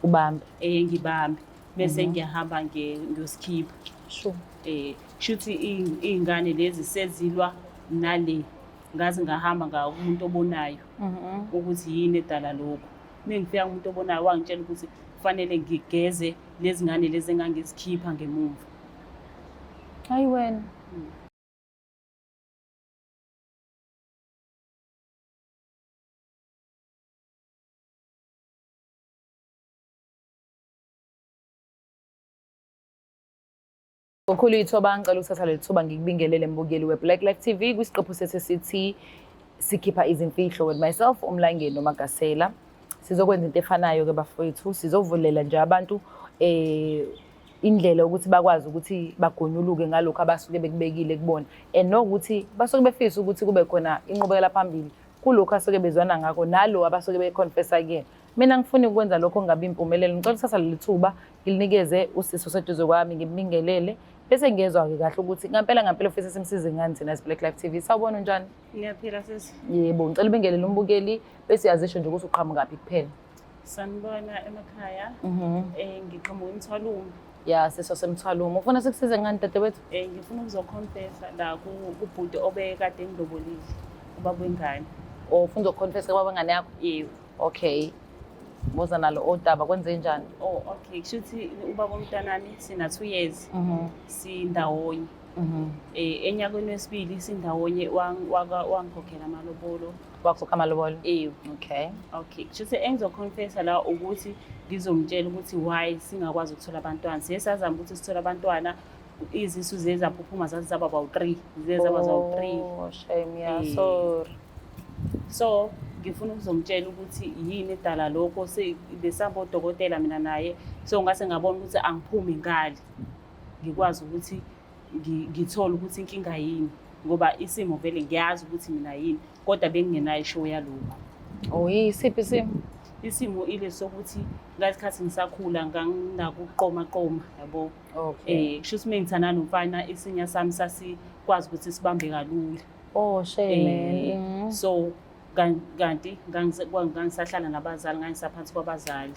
ubambe ngibambe bese ngiyahamba ngiyosikhipha. sure Kushuthi iy'ngane lezi sezilwa nale ngaze ngahamba kumuntu obonayo ukuthi yini edala lokho. Mengifika kumuntu obonayo wangitshela ukuthi kufanele ngigeze lezi ngane lezi engangizikhipha ngemuva. hayi wena Ngokhulu ithoba ngicela ukuthatha leli thuba ngikubingelele mbukeli weBlack Life TV kwisiqephu sethu sithi sikhipha izimfihlo with myself uMlangeni noMagasela. Sizokwenza into efanayo ke bafowethu, sizovulela nje abantu indlela ukuthi bakwazi ukuthi bagonyuluke ngalokho abasuke bekubekile kubona and nokuthi basuke befisa ukuthi kube khona inqubekela phambili kulokho asuke bezwana ngakho nalo abasuke beconfessa kuyena. Mina ngifuna ukwenza lokho ngabe impumelelo. Ngicela ukuthatha leli thuba ngilinikeze usiso seduze kwami ngibingelele bese ngiyezwa-ke kahle ukuthi ngampela ufisa simsize ngani thina as-Black Life TV. Sawubona njani? Ngiyaphila sisi. Yebo, ngicela ubingelele umbukeli bese yazisho nje ukuthi uqhamukaphi kuphela. Sanibona emakhaya. Ngiqhamuka eMthwalume. Ya, siso semthwalumo. Ufuna sikusize ngani dadewethu? Ngifuna ukuzoconfessa la kubhuti obekade ngilobolile ubaba wengane. Ufuna ukuzoconfessa kubaba wengane yakho? Yebo. Okay. Boza nalo odaba kwenze njani? Okay, kushuthi ubaba womntanami sina 2 years. Sindawonye. Enyakweni wesibili sindawonye wangikhokhela amalobolo. Wakhokha amalobolo? Yebo. Okay. Kushuthi engizoconfessa la ukuthi ngizomtshela ukuthi why singakwazi ukuthola abantwana. Siyasazama ukuthi sithola abantwana, izisu zezaphuphuma zaba bawu-3. Zezaba zawu-3. Oh, shame ya. Sorry. So ngifuna ukuzomtshela ukuthi yini edala lokho. Besamba odokotela mina naye, so ngase ngabona ukuthi angiphumi ngale ngikwazi ukuthi ngithole ukuthi inkinga yini, ngoba isimo vele ngiyazi ukuthi mina yini kodwa bengingenayo ishow yalokho. Yisiphi isimo? Isimo ile sokuthi ngasikhathi ngisakhula nganginako ukuqoma yabo. Kushuthi mengithanda nomfana isinya sami sasikwazi ukuthi sibambe kalula. Oh shame. So kanti ngangisahlala nabazali, ngangisaphansi kwabazali.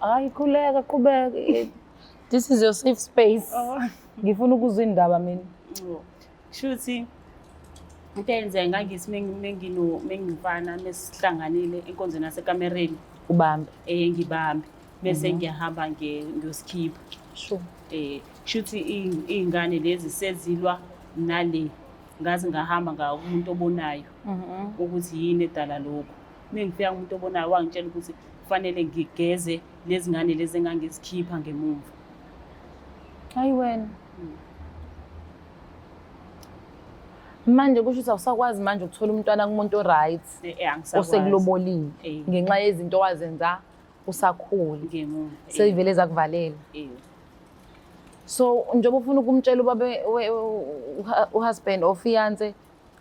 Hayi khuleka, qhubeka. This is your safe space. Ngifuna ukuzwa indaba mina. Kushuthi into eyenzeka ngangisi mengimfana mesihlanganile enkonzweni yasekamereni. Ubambe. Ngibambe bese ngiyahamba ngiyosikhipha. Sure. Kushuthi iy'ngane lezi sezilwa nale ngaze ngahamba kumuntu obonayo ukuthi yini edala lokho. Mengifika kumuntu obonayo wangitshela ukuthi kufanele ngigeze lezi ngane lezi engangizikhipha ngemuva. Hayi wena. Manje kusho ukuthi awusakwazi manje ukuthola umntwana kumuntu o-right osekulobolile ngenxa yezinto wazenza usakhula seyivele zakuvalela. So njengoba ufuna ukumtshela ubaba uhusband or fiance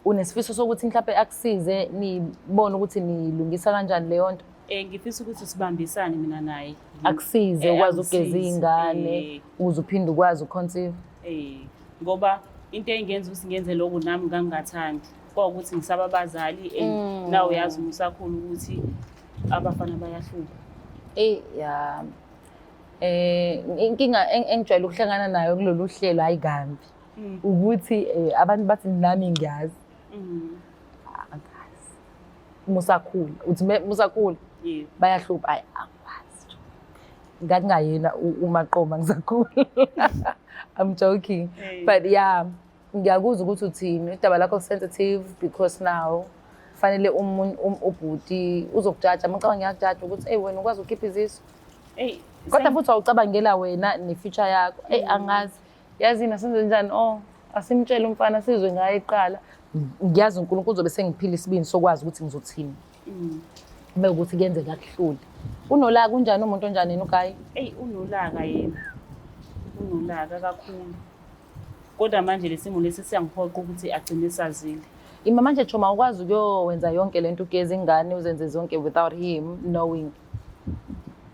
unesifiso sokuthi mhlawumbe akusize nibone ukuthi nilungisa kanjani leyo nto? Ngifisa ukuthi sibambisane mina naye. Akusize ukwazi ukugeza iy'ngane uze uphinde ukwazi ukuconceive. Ngoba into engenza ukuthi ngenze lokho nami ngangingathandi kwawukuthi ngisaba abazali nawe uyazi usakhula ukuthi abafana bayahlupha. Ya. Inkinga engijwayele ukuhlangana nayo kulolu hlelo hayi kambi ukuthi abantu bathi nami ngiyazi. Angazi. Musakhula. Uthi musakhula? Bayahlupha. Hayi angikwazi. Ngathi ngayena umaqoma ngisakhula. I'm joking. But yeah, ngiyakuzwa ukuthi uthini. Idaba lakho sensitive because now fanele ubhuti uzokujaja. Ngicabanga ngiyakujaja ukuthi wena ukwazi ukukhipha izisu. Kodwa futhi awucabangela wena nefuture yakho. Angazi. Yazi nasenze njani? Asimtshele umfana sizwe ngaye iqala. Ngiyazi uNkulunkulu uzobe sengiphila isibini sokwazi ukuthi ngizothini. Bese ukuthi kuyenzeka kuhlule. Unolaka kunjani umuntu onjani yena uGayi? Unolaka yena. Unolaka kakhulu. Kodwa manje lesimo lesi siyangiphoqa ukuthi agcine sazile. Manje Choma ukwazi ukuyowenza yonke lento ugeza ingane uzenze zonke without him knowing.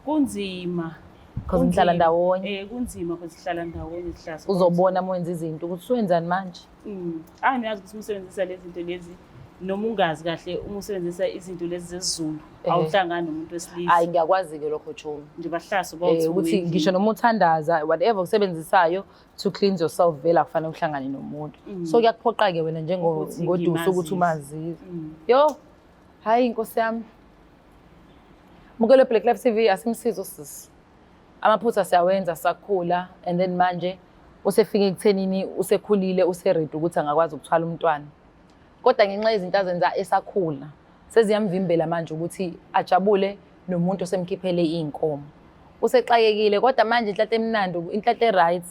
Kunzima. Because nihlala ndawonye. Kunzima ukuthi sihlala ndawonye sihlala. Uzobona uma wenza izinto ukuthi wenzani manje? Angiyazi ukuthi umsebenzisa lezi zinto lezi noma ungazi kahle uma usebenzisa izinto lezi zesiZulu awuhlangani nomuntu wesilisa. Hayi ngiyakwazi-ke lokho June. Nje bahlaso bawuthi Ukuthi ngisho noma uthandaza whatever usebenzisayo to cleanse yourself vela kufanele uhlangane nomuntu. So kuyakuphoqa-ke wena njengoduso ukuthi umazise. Yo, hayi inkosi yami. Mukelo Black Life TV asimsizo sisi. Amaphutha siyawenza sakhula and then manje usefike ekuthenini usekhulile useready ukuthi angakwazi ukuthwala umntwana. Kodwa ngenxa yezinto azenza esakhula seziyamvimbela manje ukuthi ajabule nomuntu osemkhiphele inkomo. Usexakekile kodwa manje inhlanhla emnandi inhlanhla eright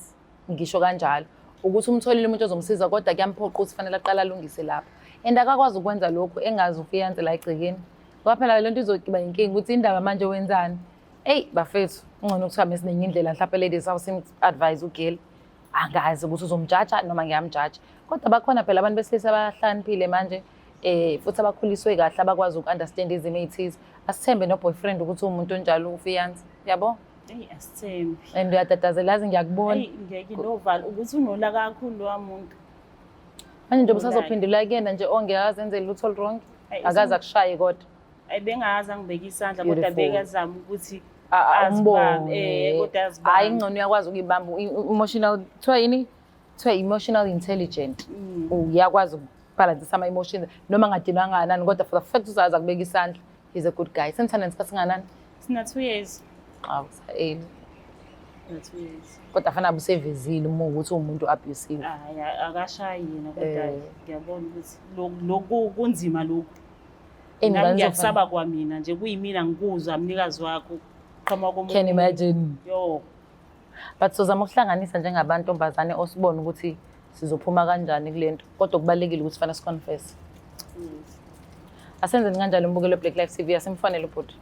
ngisho kanjalo ukuthi umtholile umuntu ozomsiza kodwa kuyamphoqa ukuthi fanele aqala alungise lapha. And akakwazi ukwenza lokho engazi ufiance la egcekeni. Ngoba phela le nto izokiba inkinga ukuthi indaba manje wenzani. Hey bafethu ungcono ukuthi hambe siningi indlela mhlawumbe ladies house advise ugirl. Angazi ukuthi uzomjaja noma ngiyamjaja. Kodwa bakhona phela abantu besilisa abahlaniphile manje futhi abakhuliswe kahle abakwazi ukunderstand izimo ezithize. Asithembe no boyfriend ukuthi umuntu onjalo ufiance. Yabo? Hey asithembi. And uyatatazela yazi ngiyakubona. Hey ngeke novalo ukuthi unola kakhulu lo muntu. Manje nje busazophendula kuyena nje ongekazi enze lutho wrong. Akazi akushaye kodwa. Ayibengazi angibeka isandla kodwa bekazama ukuthi umbone kodwa azibambe. Hayi ngcono uyakwazi ukuyibamba emotional kuthiwa yini? Kuthiwa emotional intelligent. Uyakwazi ukubalance ama emotions noma ngadinwa nganani kodwa for the fact uzazi akubeka isandla. He's a good guy. Senthana nesikhathi singanani? Sina 2 years. Awu sayini. Sina 2 years. Kodwa fanele abusevezile uma ukuthi umuntu abusive. Hayi akashayi yena kodwa ngiyabona ukuthi lokhu kunzima lokhu. Ngiyasaba kwa mina nje kuyimina ngikuzwa umnikazi wakho qhama komuntu. Can imagine. Yo. But sizama ukuhlanganisa njengabantu ntombazane osibona ukuthi sizophuma kanjani kulento kodwa kubalekile ukuthi fanele siconfess. Asenze kanjalo umbukelo Black Life TV asimfanele ubhuti.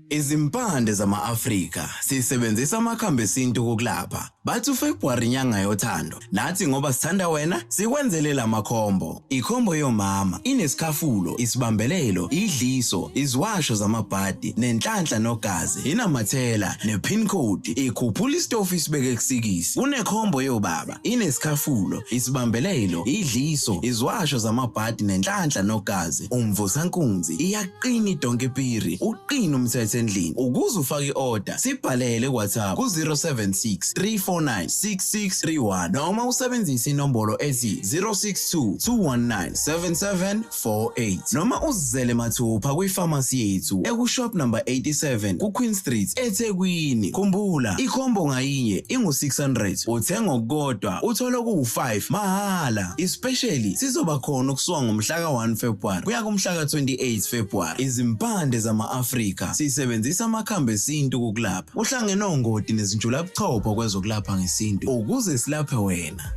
Izimpande zama-Afrika sisebenzisa amakhambi esintu kokulapha. Bathi uFebruary inyanga yothando. Nathi ngoba sithanda wena, sikwenzele la makhombo. Ikhombo yomama inesikhafulo, isibambelelo, idliso, iziwasho zamabhadi, nenhlanhla nogazi, inamathela, nepin code, ikhuphula istofu isibeke kusikisi. Kunekhombo yobaba, inesikhafulo, isibambelelo, idliso, iziwasho zamabhadi, nenhlanhla nogazi, umvusankunzi, iyaqina idonke piri, uqina umthethe endlini. Ukuze ufake i-order, sibhalele WhatsApp ku-076 349 6631 noma usebenzise inombolo ethi 062 219 7748 noma uzizele mathupha kwifamasi yethu ekushop number 87 kuQueen Street eThekwini. Khumbula, ikhombo ngayinye ingu-600. Uthenga okukodwa uthola ku-5 mahala. Especially sizoba khona ukusuka ngomhla ka-1 February kuya kumhla ka-28 February. Izimpande zama-Afrika sisebenzisa amakhambi esintu kokulapha. Uhlangene ongoti nezinjulabuchopho kwezokulapha ngesintu ukuze silaphe wena.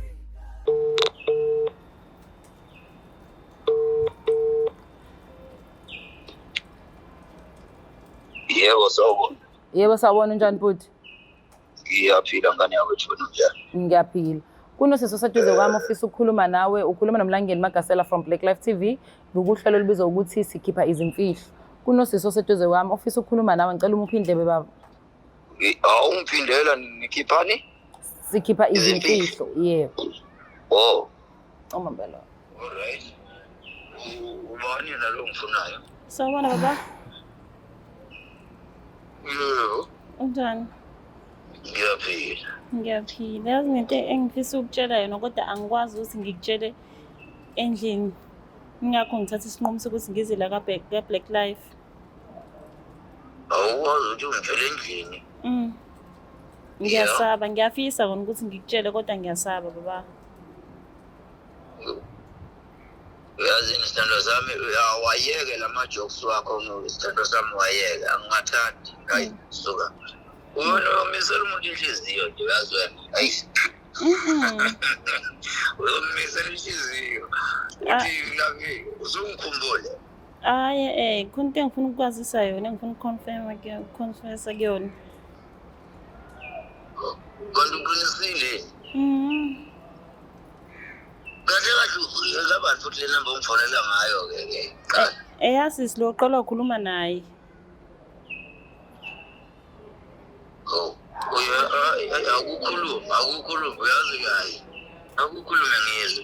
Yebo sawubona. Yebo sawubona unjani bhuti? Ngiyaphila ngane yakho Jona njani? Ngiyaphila. Kunosisi oseduze kwami ofisa ukukhuluma nawe, ukhuluma noMlangeni Magasela from Black Life TV. Ngokuhlelo olubizwa ukuthi sikhipha izimfihlo. Kunosisi oseduze kwami ofisa ukukhuluma nawe, ngicela umuphi indlebe baba. Awungiphindela nikhiphani? Sikhipha izimfihlo, yebo. Oh. Omambela. Alright. Ubani nalo ngifunayo? Sawubona baba. Yebo. Unjani? Ngiyaphila. Ngiyaphila. Yazi ngento engifisa ukutshela yona kodwa angikwazi ukuthi ngikutshele endlini. Ngakho ngithatha isinqumo sokuthi ngize la ka-Black Life. Awukwazi ukuthi ungitshele endlini? Ngiyasaba, ngiyafisa kona ukuthi ngikutshele kodwa ngiyasaba baba. Uyazi isithando sami awayeke lama-jokes wakho isithando sami wayeke angingathandi. Hayi suka. Uyomisela umuntu inhliziyo nje uyazi wena. Hayi. Uyomisela inhliziyo. Uthi laphi uzongikhumbule. Hayi khona into engifuna ukwazisa yona, ngifuna ukuconfessa kuyona. Kanti uqinisile? Kahle kahle uyabantu futhi le number ongifonela ngayo ke. Yazi siloqala ukukhuluma naye. Oh, akukhuluma uyazi kahle. Akukhulume ngizwe.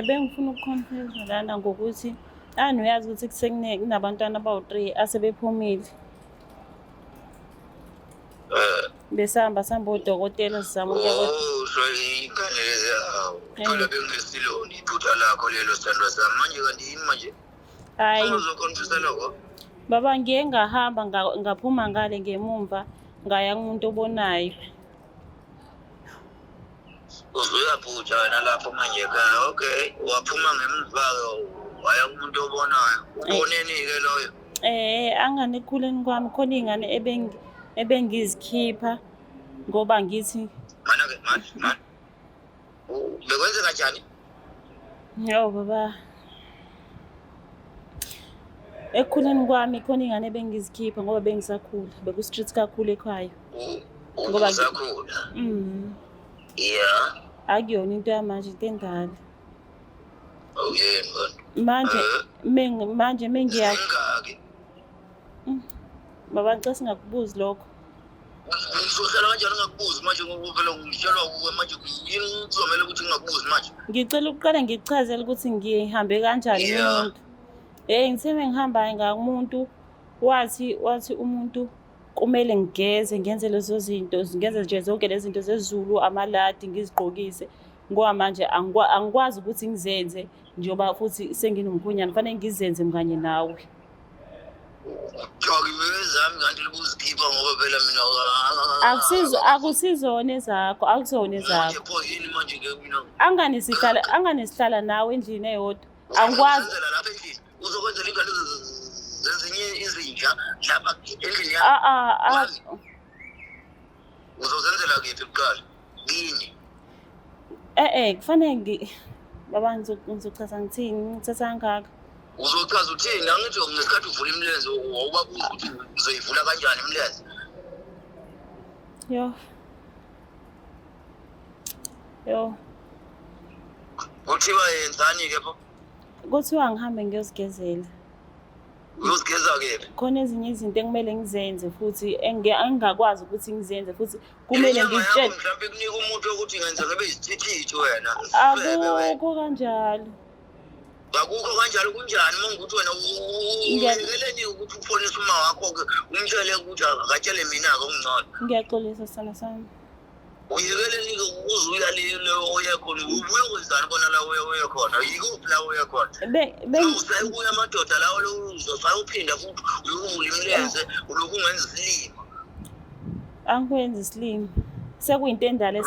Bengifuna ukuconfirm lana ngokuthi uyazi ukuthi kunabantwana abawu-3 asebephumile. Besihamba odokotela sizama so ingane lezi phela bengisiloni iphutha lakho lelo sithandwa sami manje kanti yini manje? Hayi. Uzoconfirm lokho? Baba ngiye ngahamba ngaphuma ngale ngemumva ngaya kumuntu obonayo. Uzuyaphutha wena lapho manje ekhaya. Okay, waphuma ngemva waya kumuntu obonayo. Uboneni-ke loyo? Angane ekhuleni kwami khona iy'ngane ebengizikhipha ngoba ngithi Mana-ke, man. Bekwenze kanjani? Yo baba. Ekhuleni kwami khona iy'ngane ebengizikhipha ngoba bengisakhula. Beku-street kakhulu ekhaya. Ngoba usakhula? Yeah. Akuyona into yamanje, into endala. Yini man? Manje mengiya Zingaki? baba ngicela singakubuzi lokho. Ngizohlala kanjani ngakubuzi manje ngoba phela ngitshelwa kuwe manje yini kuzomela ukuthi ngingakubuzi manje? Ngicela ukuqala ngichazele ukuthi ngihambe kanjani nomuntu. Ngithe mengihambayo ngakumuntu wathi umuntu kumele ngigeze ngenze lezo zinto, ngenze nje zonke lezi zinto zezulu, amaladi ngizigqokise. Ngoba manje angikwazi ukuthi ngizenze njengoba futhi senginomkhonyana, kufanele ngizenze mkanye nawe. Choki wezami kanti libuzikhipha ngoba phela mina Akusizona ezakho, akusona ezakho. manje pho yini manje ke mina? Angane sihlala nawe endlini eyodwa. Angikwazi. Uzenzela lapha endlini. Uzokwenzela ingane zezinye izinja lapha endlini yami. Uzozenzela kephi kuqala? Kini. Kufanele baba ngizochaza ngithini, ngithatha ngaka. Uzochaza uthini? Angithi ngesikhathi uvula imilenze awubabuza ukuthi uzoyivula kanjani imilenze? Yo. Kuthiwa yenzani ke pho? Kuthiwa ngihambe ngiyozigezela. Uyozigeza kephi? Khona ezinye izinto ekumele ngizenze futhi engingakwazi ukuthi ngizenze futhi kumele ngitshele. Mhlawumbe kunika umuntu ukuthi ngenza ngabe isithithi wena. Akukho kanjalo. Akukho kanjalo kunjani mangukuthi wena uyekeleni ukuthi ufonise uma wakho umtshele ukuthi akatshele mina ke ungcono. Ngiyaxolisa sana sami. Uyekeleni ke uzuya le oya khona ubuye kwenzani khona la oya khona yikuphi la oya khona? Usayibuya amadoda lawo lo uzosayuphinda futhi uyuvula imilenze uloku ungenza isilimo. Angikwenzi isilimo. Sekuyinto endala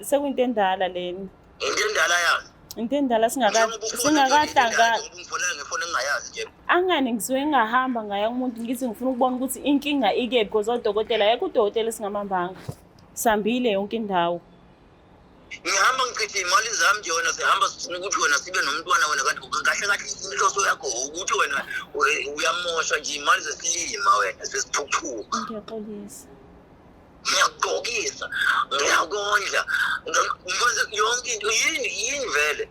sekuyinto endala leni. Into endala yani? Into endala singakahlangana. Angane ngisuke ngahamba ngaya kumuntu ngithi ngifuna ukubona ukuthi inkinga ikephi because odokotela ayekho udokotela singamambanga. Sambile yonke indawo. Ngihamba ngichithe imali zami nje wena sihamba sifuna ukuthi wena sibe nomntwana wena kanti kahle inhloso yakho ukuthi wena uyamosha nje imali zesilima wena sesithukuthuka. Ngiyaxolisa. Ngiyagqokisa, ngiyakondla, ngikwenza yonke into yini vele.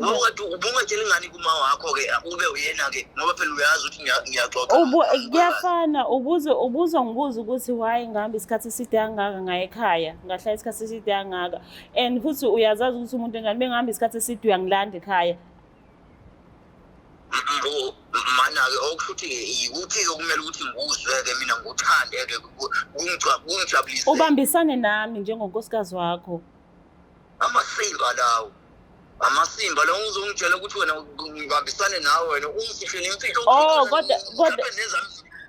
Ngoba ubungatshela ingane kuma wakho-ke ube uyena-ke ngoba phela uyazi ukuthi ngiyaxoxa. Kuyafana ubuzwa ngibuza ukuthi why ngihamba isikhathi eside kangaka ngaya ekhaya, ngahlala isikhathi eside kangaka. And futhi uyazazi ukuthi umuntu engane bengihamba isikhathi eside uyangilanda ekhaya. Mana-ke okushuthi-ke yikuthi-ke kumele ukuthi ngikuzwe-ke mina ngikuthande-ke kungijabulise. Ubambisane nami njengonkosikazi wakho. Amasimba lawo uzongitshela ukuthi wena ngibambisane nawe wena ungifihlele imfihlo.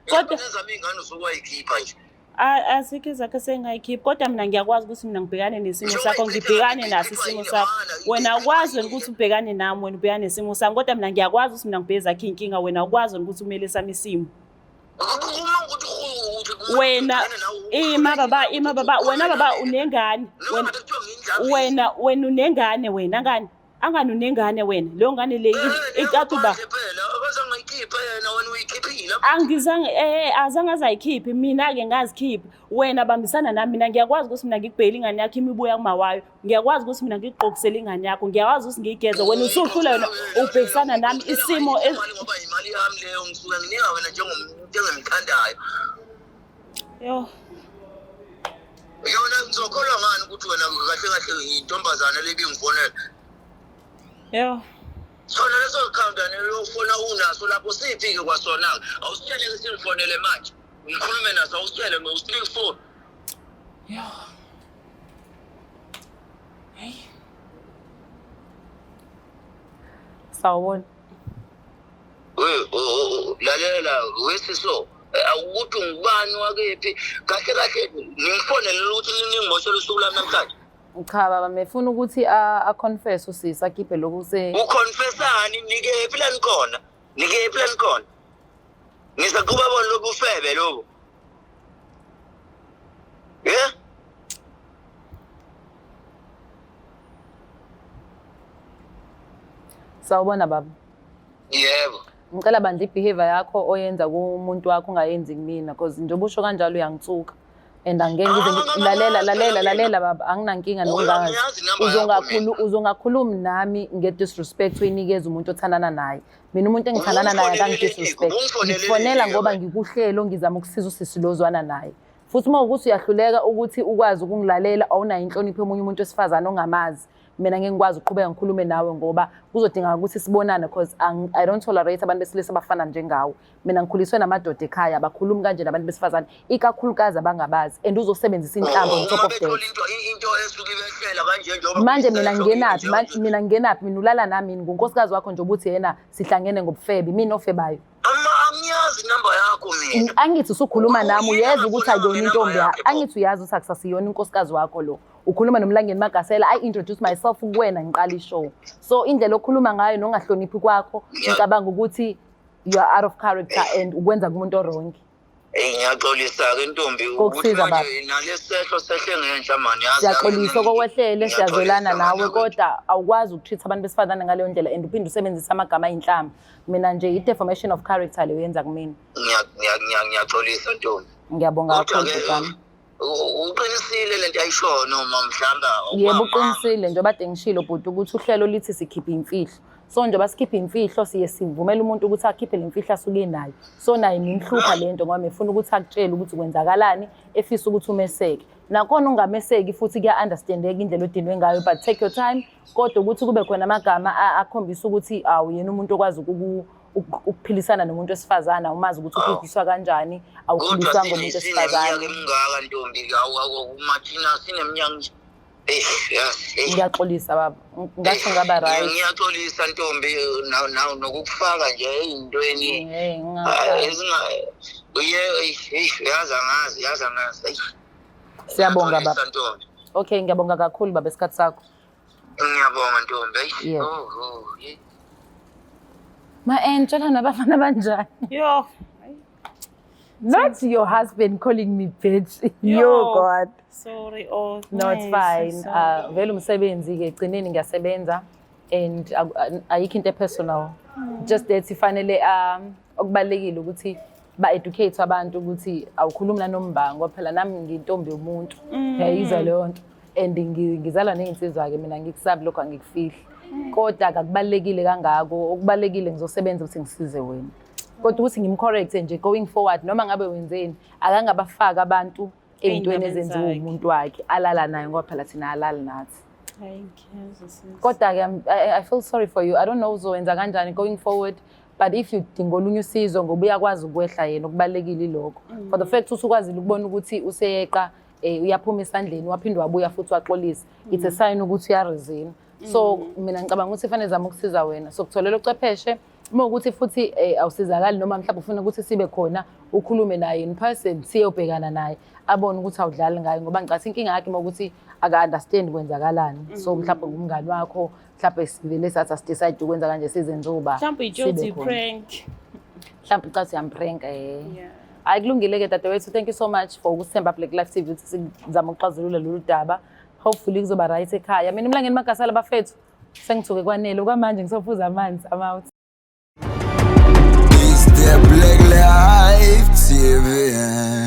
Kodwa nezami ingane uzowayikhipha nje. Asikho izakhe sengayikhipha kodwa mina ngiyakwazi ukuthi mina ngibhekane nesimo sakho, ngibhekane naso isimo sakho. Wena ukwazi ukuthi ubhekane nami, wena ubhekane nesimo sami kodwa mina ngiyakwazi ukuthi mina ngibheke zakhe inkinga, wena ukwazi ukuthi umele sami isimo. Wena baba wena baba unengane wena unengane wena ngani angani unengane wena leyo ngane le iqatuba wayikhipha yena wena uyikhiphile. Azange azayikhiphe mina-ke ngazikhipha. Wena bambisana nami, mina ngiyakwazi ukuthi mina ngikubhele ingane yakho imibuya kumawayo. Ngiyakwazi ukuthi mina ngigqokisele ingane yakho. Ngiyakwazi ukuthi ngiyigeze. Wena usuhlule wena ubhekisana nami isimo ngoba imali yami leyo ngisuka nginika wena njengomthandayo. Yo. Yona ngizokholwa ngani ukuthi wena kahle kahle intombazana lebingifonela. Yo. Sona leso account anelofona unaso lapho siphi ke kwasona awusitshele ke singifonele manje ngikhulume naso awusitshele no-stream phone. Yo. Hey. Sawubona. Lalela wesiso awukuthi ngubani wakephi kahle kahle ngifonele ukuthi ningimoshela usuku lami namhlanje. Cha baba mefuna ukuthi a confess usisi akhiphe lokhu uconfessani nikephi la nikhona nikephi la nikhona ngisakuba bona lokufebe lokho Sawubona baba. Yebo. Ngicela bandla ibehavior yakho oyenza kumuntu wakho ungayenzi kumina because njengoba usho kanjalo uyangithuka. And angeke ngize lalela baba anginankinga nokungazi uzongakhulumi nami nge-disrespect uyinikeza umuntu othandana naye. Mina umuntu engithandana naye akangi-disrespect. Ngifonela ngoba ngikuhlelo ngizama ukusiza usisi lozwana naye. Futhi uma ukuthi uyahluleka ukuthi ukwazi ukungilalela awunayo inhlonipho yomunye umuntu wesifazane ongamazi. Mina ngeke ngikwazi ukuqhubeka ngikhulume nawe ngoba kuzodingeka ukuthi sibonane because I don't tolerate abantu besilisa abafana njengawe. Mina ngikhuliswe namadoda ekhaya abakhulumi kanje nabantu besifazane ikakhulukazi abangabazi and uzosebenzisa inhlambo on top of that. Into esuke ibehlela kanje njengoba manje mina ngingenaphi mina ulala nami ngunkosikazi wakho nje ubuthi yena sihlangene ngobufebe mina ofebayo. Angiyazi number yakho mina. Angithi usukhuluma nami uyeza ukuthi akuyona intombi yakho. Angithi uyazi ukuthi akusasiyona inkosikazi wakho lo. Ukhuluma nomlangeni Magasela I introduce myself kuwena ngiqala ishow. So indlela okhuluma ngayo nongahloniphi kwakho ngicabanga ukuthi you are out of character and ukwenza kumuntu oronke. Ngiyaxolisa ke intombi ukuthi manje nalesehlo sehle ngenhla mani yazi. Siyaxolisa kokwehlele siyazwelana nawe kodwa awukwazi ukutreat abantu besifazane ngaleyo ndlela and uphinde usebenzisa amagama ayinhlamba. Mina nje i-defamation of character leyo yenza kumina. Ngiyaxolisa ntombi. Ngiyabonga kakhulu Bhutami. Uqinisile lento ayishoyo noma mhlamba yebo uqinisile njengoba ade ngishilo bhuti ukuthi uhlelo lithi sikhipha imfihlo. So njengoba sikhipha imfihlo siye sivumela umuntu ukuthi akhiphe lemfihlo asuke nayo. So naye nimhlupha lento ngoba efuna ukuthi akutshele ukuthi kwenzakalani efisa ukuthi umeseke. Nakhona ungameseki futhi kuya understandeka indlela odinwe ngayo but take your time kodwa ukuthi kube khona amagama akhombisa ukuthi awu yena umuntu okwazi ukuphilisana nomuntu wesifazane umazi ukuthi uphikiswa kanjani awukhuliswa ngomuntu wesifazane. Ngaka ntombi awumathina sineminyaka Ngiyaxolisa baba ngasho ngaba right. Ngiyaxolisa ntombi nokukufaka nje ezintweni yazi angazi. Siyabonga baba. Okay ngiyabonga kakhulu baba isikhathi sakho. Ngiyabonga ntombi. Ma-entshela nabafana banjani? Yo. Not your husband calling me bitch. Yo God. Sorry. Oh. No, it's fine. Vele umsebenzi ke egcineni ngiyasebenza and ayikho into personal. Just that sifanele okubalekile ukuthi ba-educate abantu ukuthi awukhulumi nombango phela nami ngintombi yomuntu. Yayizwa leyo nto and ngizalwa nezinsizwa ke mina ngikusabi lokho angikufihli. Kodwa akubalekile kangako okubalekile ngizosebenza ukuthi ngisize wena. Kodwa ukuthi ngimcorrect nje going forward noma ngabe wenzeni akangabafaka abantu ezintweni ezenziwa umuntu wakhe alala naye ngoba phela thina alala nathi. Kodwa ke I feel sorry for you. I don't know uzowenza kanjani going forward but if you dinga olunye usizo ngoba uyakwazi ukwehla yena okubalekile lokho. For the fact usukwazile ukubona ukuthi useyeqa uyaphuma esandleni waphinde wabuya futhi waxolisa. It's a sign ukuthi uyaresign. So mina ngicabanga ukuthi fanele zama ukusiza wena. So kutholela ucepheshe uma ukuthi futhi awusizakali noma mhlawumbe ufuna ukuthi sibe khona ukhulume naye in person siyobhekana naye abone ukuthi awudlali ngayo ngoba ngicathi inkinga yakhe ukuthi aka-understand kwenzakalani. So mhlawumbe ngumngani wakho mhlawumbe sivele sathi asidecide ukwenza kanje sizenzuba mhlawumbe iJozi prank mhlawumbe ucathi siyam-prank hayi kulungile ke dadewethu thank you so much for ukusithemba Black Life TV ukuthi sizama ukuxazulula lolu daba. Hopefully kuzoba right ekhaya. Mina Mlangeni Magasela bafethu sengithuke kwanele okwamanje ngisophuza amanzi I'm out. le Black Life TV.